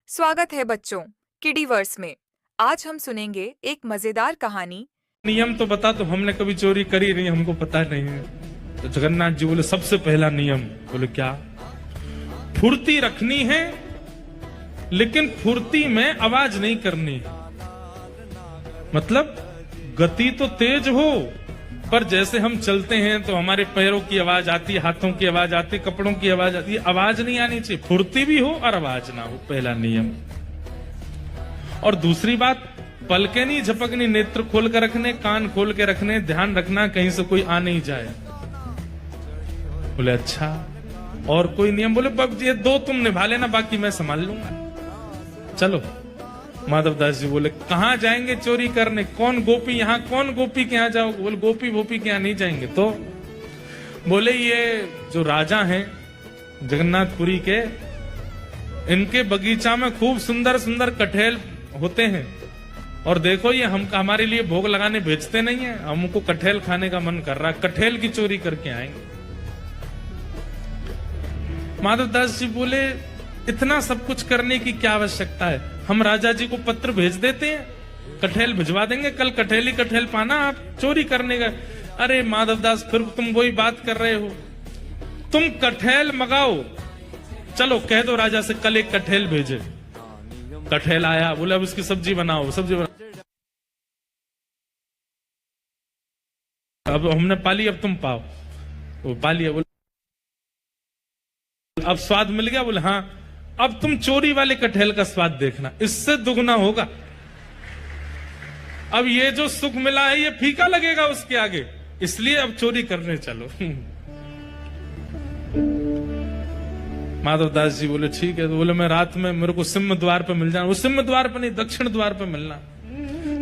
स्वागत है बच्चों किडीवर्स में। आज हम सुनेंगे एक मजेदार कहानी। नियम तो बता, तो हमने कभी चोरी करी नहीं, हमको पता नहीं है। तो जगन्नाथ जी बोले सबसे पहला नियम, बोले क्या? फुर्ती रखनी है, लेकिन फुर्ती में आवाज नहीं करनी है। मतलब गति तो तेज हो, पर जैसे हम चलते हैं तो हमारे पैरों की आवाज आती है, हाथों की आवाज आती है, कपड़ों की आवाज आती है। आवाज नहीं आनी चाहिए, फुर्ती भी हो और आवाज ना हो, पहला नियम। और दूसरी बात, पलके नहीं झपकनी, नेत्र खोल कर रखने, कान खोल के रखने, ध्यान रखना कहीं से कोई आ नहीं जाए। बोले अच्छा, और कोई नियम? बोले बब ये दो तुम निभा लेना, बाकी मैं संभाल लूंगा। चलो। माधवदास जी बोले कहां जाएंगे चोरी करने? कौन गोपी यहाँ, कौन गोपी के यहाँ जाओगे? बोले गोपी भोपी के यहाँ नहीं जाएंगे। तो बोले ये जो राजा हैं जगन्नाथपुरी के, इनके बगीचा में खूब सुंदर सुंदर कटहल होते हैं, और देखो ये हमारे लिए भोग लगाने भेजते नहीं है, हमको कटहल खाने का मन कर रहा है, कटहल की चोरी करके आएंगे। माधवदास जी बोले इतना सब कुछ करने की क्या आवश्यकता है? हम राजा जी को पत्र भेज देते हैं, कटहल भिजवा देंगे, कल कटहल ही कटहल पाना, आप चोरी करने का। अरे माधवदास, फिर तुम वही बात कर रहे हो, तुम कटहल मंगाओ, चलो कह दो राजा से कल एक कटहल भेजे। कटहल आया, बोले अब उसकी सब्जी बनाओ, सब्जी बनाओ। अब हमने पाली, अब तुम पाओ। वो पाली, बोले अब स्वाद मिल गया? बोले हाँ, अब तुम चोरी वाले कटहल का स्वाद देखना, इससे दुगना होगा। अब ये जो सुख मिला है ये फीका लगेगा उसके आगे, इसलिए अब चोरी करने चलो। माधवदास जी बोले ठीक है। तो बोले मैं रात में, मेरे को सिंह द्वार पे मिल जाना। वो सिंह द्वार पे नहीं, दक्षिण द्वार पे मिलना।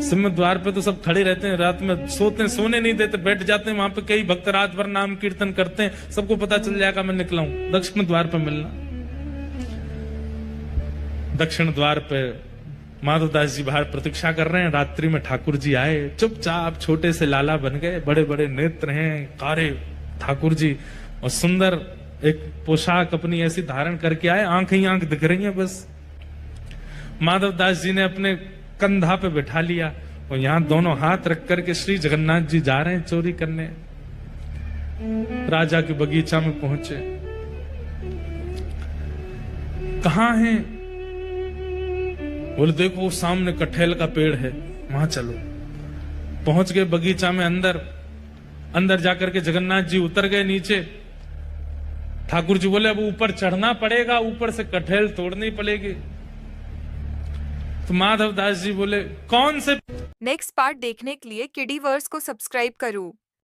सिंह द्वार पे तो सब खड़े रहते हैं, रात में सोने नहीं देते, बैठ जाते हैं वहां पे। कई भक्त रात भर नाम कीर्तन करते हैं, सबको पता चल जाएगा मैं निकला हूं। दक्षिण द्वार पे मिलना। दक्षिण द्वार पे माधवदास जी बाहर प्रतीक्षा कर रहे हैं। रात्रि में ठाकुर जी आए, चुपचाप छोटे से लाला बन गए, बड़े बड़े नेत्र हैं, कारे ठाकुर जी, और सुंदर एक पोशाक अपनी ऐसी धारण करके आए, आंख ही आंख दिख रही है बस। माधवदास जी ने अपने कंधा पे बैठा लिया, और यहां दोनों हाथ रख करके श्री जगन्नाथ जी जा रहे हैं चोरी करने। राजा के बगीचा में पहुंचे। कहां हैं? बोले देखो वो सामने कटहल का पेड़ है, वहां चलो। पहुंच गए बगीचा में, अंदर जाकर के जगन्नाथ जी उतर गए नीचे। ठाकुर जी बोले अब ऊपर चढ़ना पड़ेगा, ऊपर से कटहल तोड़नी पड़ेगी। तो माधवदास जी बोले कौन से? नेक्स्ट पार्ट देखने के लिए किडीवर्स को सब्सक्राइब करो।